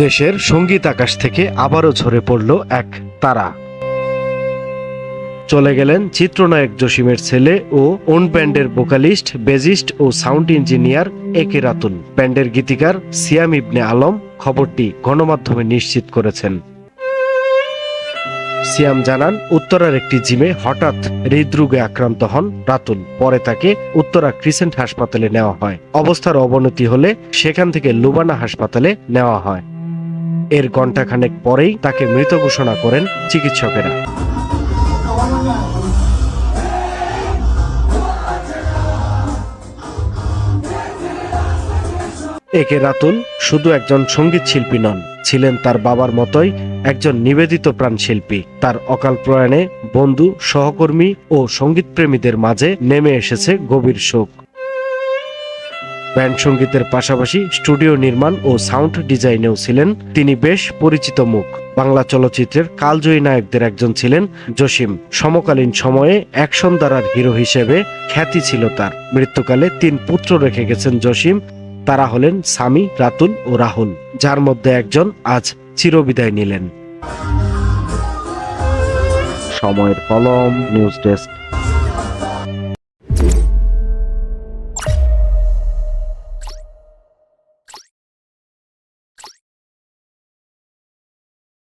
দেশের সঙ্গীত আকাশ থেকে আবারও ঝরে পড়ল এক তারা। চলে গেলেন চিত্রনায়ক জসিমের ছেলে ও ওন ব্যান্ডের ভোকালিস্ট, বেজিস্ট ও সাউন্ড ইঞ্জিনিয়ার একে রাতুল। ব্যান্ডের গীতিকার সিয়াম ইবনে আলম খবরটি গণমাধ্যমে নিশ্চিত করেছেন। সিয়াম জানান, উত্তরার একটি জিমে হঠাৎ হৃদরোগে আক্রান্ত হন রাতুল। পরে তাকে উত্তরা ক্রিসেন্ট হাসপাতালে নেওয়া হয়। অবস্থার অবনতি হলে সেখান থেকে লুবানা হাসপাতালে নেওয়া হয়। এর ঘণ্টাখানেক পরেই তাকে মৃত ঘোষণা করেন চিকিৎসকেরা। একে রাতুল শুধু একজন সঙ্গীত শিল্পী নন, ছিলেন তার বাবার মতোই একজন নিবেদিত প্রাণ শিল্পী। তার অকাল প্রয়াণে বন্ধু, সহকর্মী ও সঙ্গীতপ্রেমীদের মাঝে নেমে এসেছে গভীর শোক। ব্যান্ড সঙ্গীতের পাশাপাশি স্টুডিও নির্মাণ ও সাউন্ড ডিজাইনেও ছিলেন তিনি বেশ পরিচিত মুখ। বাংলা চলচ্চিত্রের কালজয়ী নায়কদের একজন ছিলেন জসিম। সমকালীন সময়ে অ্যাকশন ধারার হিরো হিসেবে খ্যাতি ছিল তার। মৃত্যুকালে 3 পুত্র রেখে গেছেন জসিম। তারা হলেন সামি, রাতুল ও রাহুল, যার মধ্যে একজন আজ চিরবিদায় নিলেন। সময়ের কলম, নিউজ ডেস্ক।